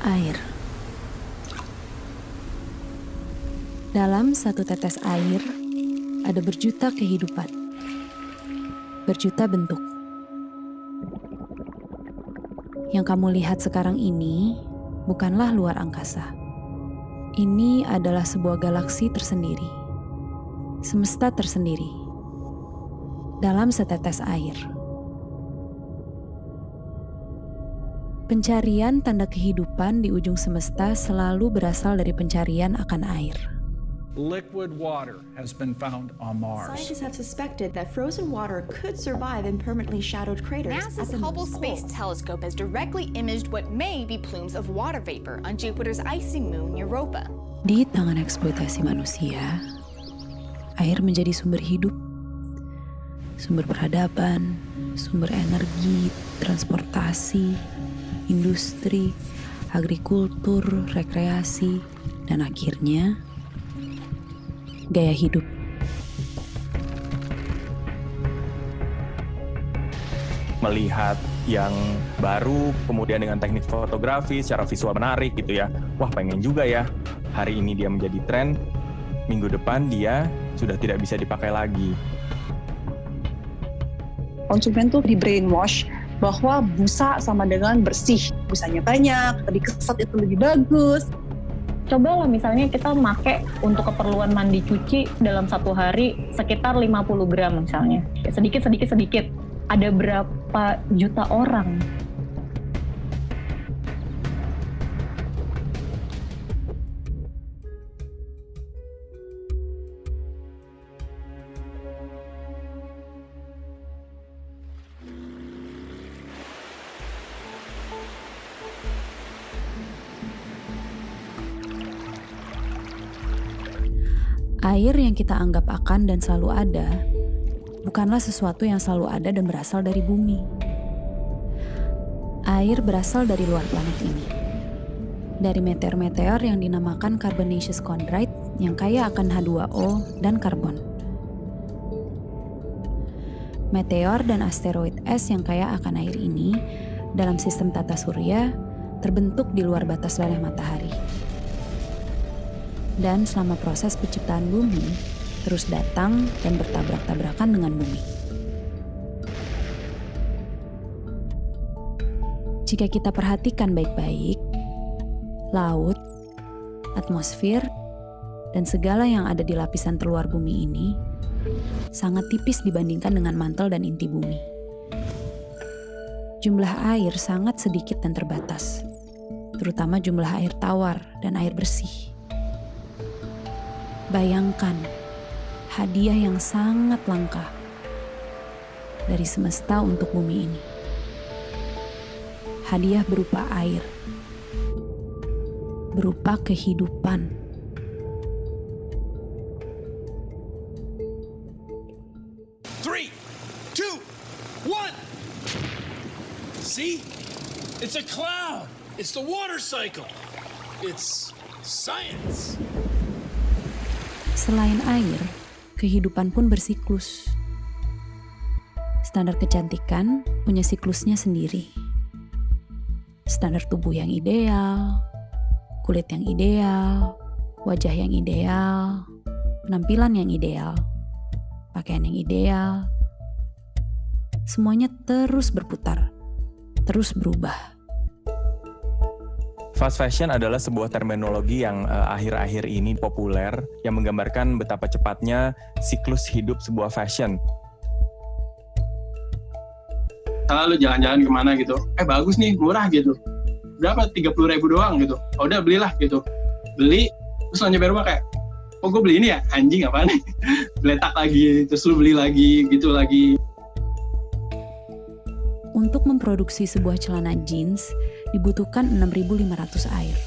Air. Dalam satu tetes air, ada berjuta kehidupan, berjuta bentuk. Yang kamu lihat sekarang ini bukanlah luar angkasa. Ini adalah sebuah galaksi tersendiri, semesta tersendiri, dalam setetes air. Pencarian tanda kehidupan di ujung semesta selalu berasal dari pencarian akan air. Liquid water has been found on Mars. Scientists have suspected that frozen water could survive in permanently shadowed craters. NASA's at the Hubble North Space Pole. Telescope has directly imaged what may be plumes of water vapor on Jupiter's icy moon Europa. Di tangan eksploitasi manusia, air menjadi sumber hidup, sumber peradaban, sumber energi, transportasi, industri, agrikultur, rekreasi, dan akhirnya gaya hidup. Melihat yang baru, kemudian dengan teknik fotografi secara visual menarik gitu ya. Wah, pengen juga ya. Hari ini dia menjadi tren, minggu depan dia sudah tidak bisa dipakai lagi. Konsumen tuh di brainwash bahwa busa sama dengan bersih. Busanya banyak, dikesat itu lebih bagus. Coba lah misalnya kita make untuk keperluan mandi cuci dalam satu hari sekitar 50 gram misalnya. Sedikit. Ada berapa juta orang? Air yang kita anggap akan dan selalu ada, bukanlah sesuatu yang selalu ada dan berasal dari bumi. Air berasal dari luar planet ini. Dari meteor-meteor yang dinamakan carbonaceous chondrite yang kaya akan H2O dan karbon. Meteor dan asteroid es yang kaya akan air ini dalam sistem tata surya terbentuk di luar batas leleh matahari. Dan selama proses penciptaan bumi, terus datang dan bertabrak-tabrakan dengan bumi. Jika kita perhatikan baik-baik, laut, atmosfer, dan segala yang ada di lapisan terluar bumi ini sangat tipis dibandingkan dengan mantel dan inti bumi. Jumlah air sangat sedikit dan terbatas, terutama jumlah air tawar dan air bersih. Bayangkan hadiah yang sangat langka dari semesta untuk bumi ini. Hadiah berupa air, berupa kehidupan. Three, two, one. See? It's a cloud. It's the water cycle. It's science. Selain air, kehidupan pun bersiklus. Standar kecantikan punya siklusnya sendiri. Standar tubuh yang ideal, kulit yang ideal, wajah yang ideal, penampilan yang ideal, pakaian yang ideal. Semuanya terus berputar, terus berubah. Fast fashion adalah sebuah terminologi yang akhir-akhir ini populer yang menggambarkan betapa cepatnya siklus hidup sebuah fashion. Lalu jalan-jalan kemana gitu, bagus nih, murah gitu. Berapa? 30.000 doang gitu. Oh, udah belilah gitu. Beli, terus lo nyampe rumah kayak, oh gue beli ini ya, anjing apaan nih? Letak lagi, terus lu beli lagi, gitu lagi. Untuk memproduksi sebuah celana jeans, dibutuhkan 6.500 air.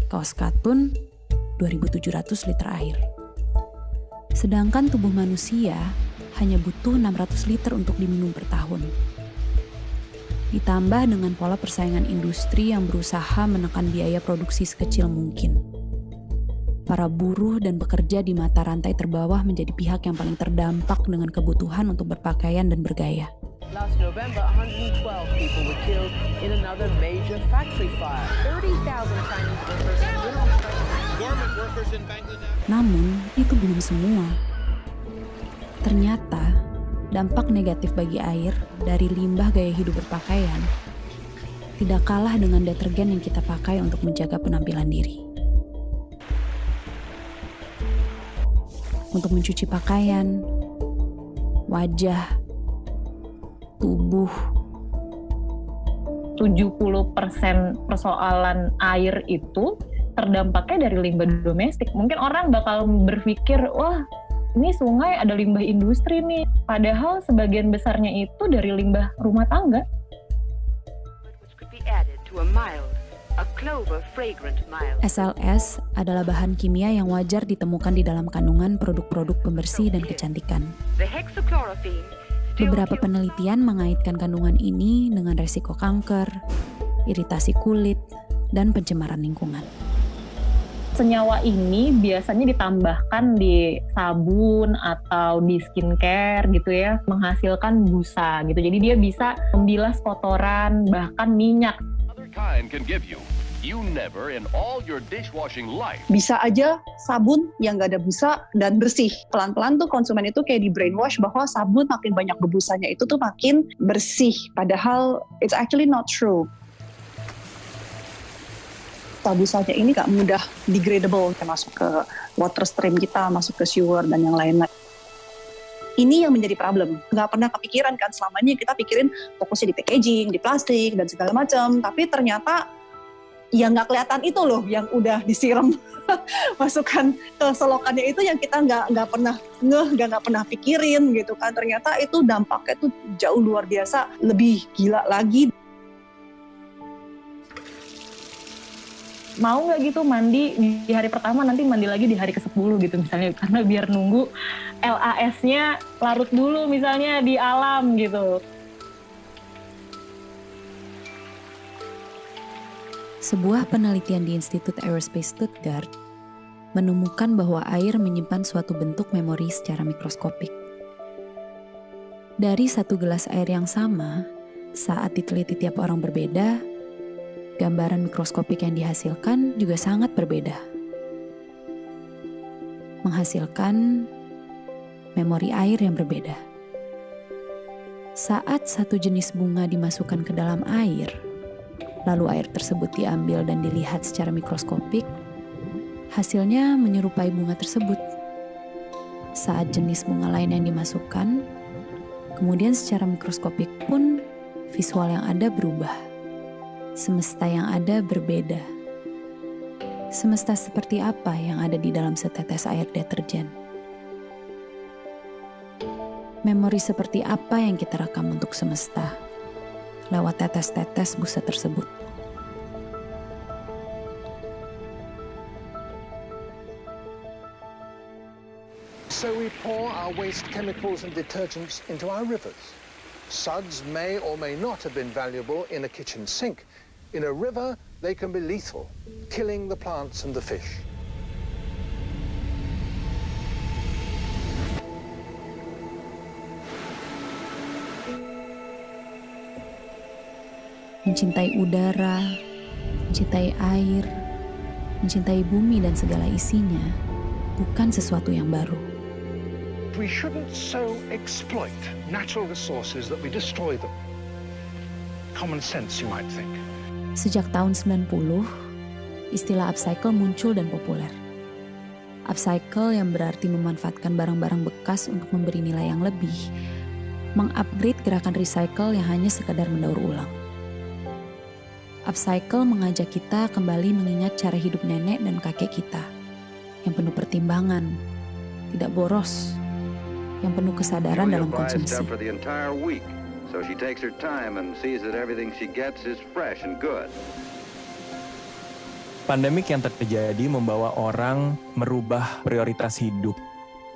Kaos katun, 2.700 liter air. Sedangkan tubuh manusia hanya butuh 600 liter untuk diminum per tahun. Ditambah dengan pola persaingan industri yang berusaha menekan biaya produksi sekecil mungkin. Para buruh dan pekerja di mata rantai terbawah menjadi pihak yang paling terdampak dengan kebutuhan untuk berpakaian dan bergaya. Last November, 112 people were killed in another major factory fire. 30,000 Chinese workers went on strike. Garment workers in Bangladesh. Namun, itu belum semua. Ternyata, dampak negatif bagi air dari limbah gaya hidup berpakaian tidak kalah dengan detergen yang kita pakai untuk menjaga penampilan diri. Untuk mencuci pakaian, wajah, tubuh. 70% persoalan air itu terdampaknya dari limbah domestik. Mungkin orang bakal berpikir, wah ini sungai ada limbah industri nih. Padahal sebagian besarnya itu dari limbah rumah tangga. SLS adalah bahan kimia yang wajar ditemukan di dalam kandungan produk-produk pembersih dan kecantikan. Beberapa penelitian mengaitkan kandungan ini dengan resiko kanker, iritasi kulit, dan pencemaran lingkungan. Senyawa ini biasanya ditambahkan di sabun atau di skincare gitu ya, menghasilkan busa gitu. Jadi dia bisa membilas kotoran, bahkan minyak. Bisa aja sabun yang nggak ada busa dan bersih. Pelan-pelan tuh konsumen itu kayak di brainwash bahwa sabun makin banyak berbusanya itu tuh makin bersih. Padahal it's actually not true. Busanya ini nggak mudah degradable, kayak masuk ke water stream kita, masuk ke sewer dan yang lain-lain. Ini yang menjadi problem. Nggak pernah kepikiran kan, selamanya kita pikirin fokusnya di packaging, di plastik, dan segala macam. Tapi ternyata yang nggak kelihatan itu loh, yang udah disiram masukkan ke selokannya itu yang kita nggak pernah nggak pernah pikirin gitu kan. Ternyata itu dampaknya tuh jauh luar biasa, lebih gila lagi. Mau nggak gitu mandi di hari pertama, nanti mandi lagi di hari ke-10 gitu misalnya, karena biar nunggu LAS-nya larut dulu misalnya di alam gitu. Sebuah penelitian di Institut Aerospace Stuttgart menemukan bahwa air menyimpan suatu bentuk memori secara mikroskopik. Dari satu gelas air yang sama, saat diteliti tiap orang berbeda, gambaran mikroskopik yang dihasilkan juga sangat berbeda. Menghasilkan memori air yang berbeda. Saat satu jenis bunga dimasukkan ke dalam air, lalu air tersebut diambil dan dilihat secara mikroskopik, hasilnya menyerupai bunga tersebut. Saat jenis bunga lain yang dimasukkan, kemudian secara mikroskopik pun visual yang ada berubah. Semesta yang ada berbeda. Semesta seperti apa yang ada di dalam setetes air deterjen? Memori seperti apa yang kita rekam untuk semesta lewat tetes-tetes busa tersebut? So we pour our waste chemicals and detergents into our rivers. Suds may or may not have been valuable in a kitchen sink. In a river, they can be lethal, killing the plants and the fish. Mencintai udara, mencintai air, mencintai bumi dan segala isinya bukan sesuatu yang baru. We shouldn't so exploit natural resources that we destroy them. Common sense, you might think. Sejak tahun 90, istilah upcycle muncul dan populer. Upcycle yang berarti memanfaatkan barang-barang bekas untuk memberi nilai yang lebih, mengupgrade gerakan recycle yang hanya sekadar mendaur ulang. Upcycle mengajak kita kembali mengingat cara hidup nenek dan kakek kita, yang penuh pertimbangan, tidak boros, yang penuh kesadaran dalam konsumsi. So she takes her time and sees that everything she gets is fresh and good. Pandemik yang terjadi membawa orang merubah prioritas hidup.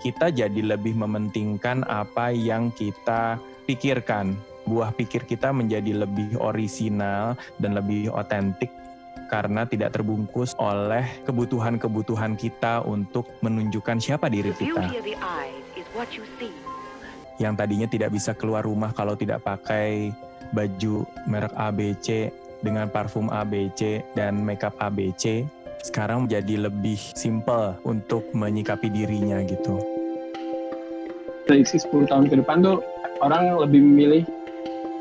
Kita jadi lebih mementingkan apa yang kita pikirkan. Buah pikir kita menjadi lebih orisinal dan lebih otentik karena tidak terbungkus oleh kebutuhan-kebutuhan kita untuk menunjukkan siapa diri kita. yang tadinya tidak bisa keluar rumah kalau tidak pakai baju merek ABC dengan parfum ABC dan makeup ABC, sekarang menjadi lebih simple untuk menyikapi dirinya gitu. Prediksi 10 tahun ke depan tuh orang lebih memilih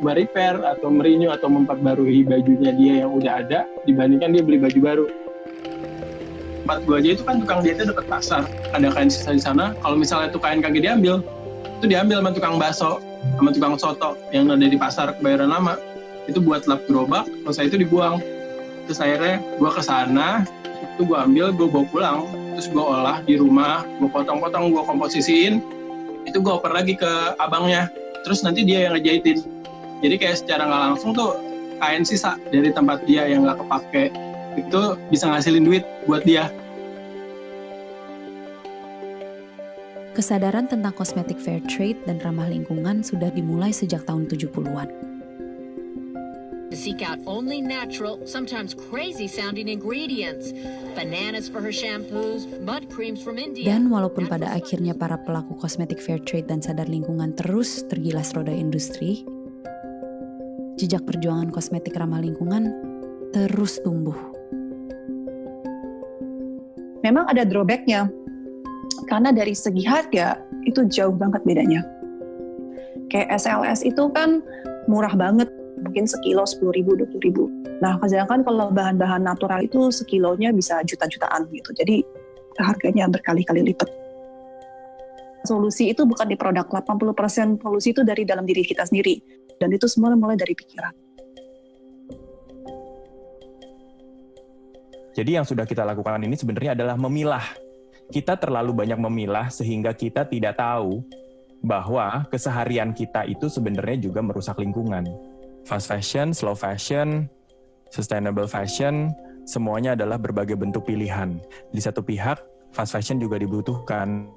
merepair atau merenew atau memperbarui bajunya dia yang udah ada dibandingkan dia beli baju baru. Tempat gue aja itu kan tukang jahitnya dekat pasar, ada kain sisa di sana. Kalau misalnya tuh kain kagak diambil, itu diambil sama tukang bakso, sama tukang soto yang ada di pasar Kebayoran Lama. Itu buat lap gerobak, selesai itu dibuang. Terus akhirnya gue ke sana, itu gue ambil, gue bawa pulang, terus gue olah di rumah, gue potong-potong, gue komposisiin, itu gue oper lagi ke abangnya. Terus nanti dia yang ngejahitin. Jadi kayak secara nggak langsung tuh kain sisa dari tempat dia yang nggak kepake itu bisa ngasilin duit buat dia. Kesadaran tentang kosmetik fair trade dan ramah lingkungan sudah dimulai sejak tahun 70-an. To seek out only natural, sometimes crazy-sounding ingredients. Bananas for her shampoos, mud creams from India. Dan walaupun pada akhirnya para pelaku kosmetik fair trade dan sadar lingkungan terus tergilas roda industri, jejak perjuangan kosmetik ramah lingkungan terus tumbuh. Memang ada drawback-nya, karena dari segi harga itu jauh banget bedanya. Kayak SLS itu kan murah banget, mungkin sekilo 10.000, 20.000. Nah, sedangkan kalau bahan-bahan natural itu sekilonya bisa juta-jutaan gitu. Jadi harganya berkali-kali lipat. Solusi itu bukan di produk, 80% solusi itu dari dalam diri kita sendiri. Dan itu semua mulai dari pikiran. Jadi yang sudah kita lakukan ini sebenarnya adalah memilah. Kita terlalu banyak memilah sehingga kita tidak tahu bahwa keseharian kita itu sebenarnya juga merusak lingkungan. Fast fashion, slow fashion, sustainable fashion, semuanya adalah berbagai bentuk pilihan. Di satu pihak, fast fashion juga dibutuhkan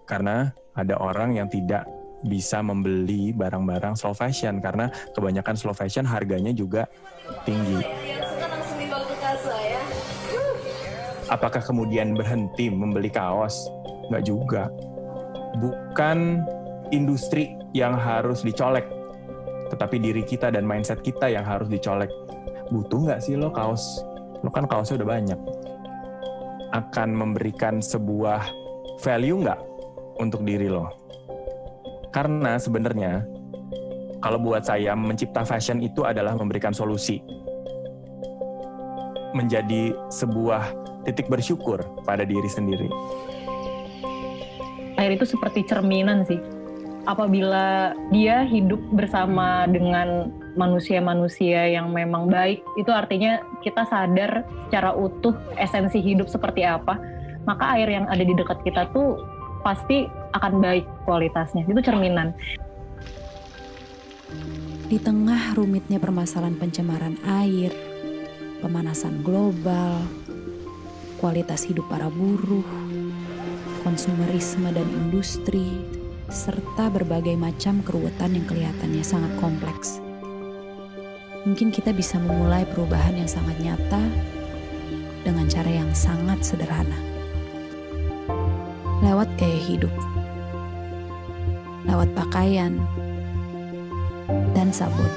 karena ada orang yang tidak bisa membeli barang-barang slow fashion karena kebanyakan slow fashion harganya juga tinggi. Apakah kemudian berhenti membeli kaos? Nggak juga. Bukan industri yang harus dicolek, tetapi diri kita dan mindset kita yang harus dicolek. Butuh nggak sih lo kaos? Lo kan kaosnya udah banyak. Akan memberikan sebuah value nggak untuk diri lo? Karena sebenarnya, kalau buat saya, mencipta fashion itu adalah memberikan solusi. Menjadi sebuah titik bersyukur pada diri sendiri. Air itu seperti cerminan sih. Apabila dia hidup bersama dengan manusia-manusia yang memang baik, itu artinya kita sadar secara utuh esensi hidup seperti apa, maka air yang ada di dekat kita tuh pasti akan baik kualitasnya. Itu cerminan. Di tengah rumitnya permasalahan pencemaran air, pemanasan global, kualitas hidup para buruh, konsumerisme dan industri, serta berbagai macam keruwetan yang kelihatannya sangat kompleks. Mungkin kita bisa memulai perubahan yang sangat nyata dengan cara yang sangat sederhana. Lewat gaya hidup, lewat pakaian, dan sabun.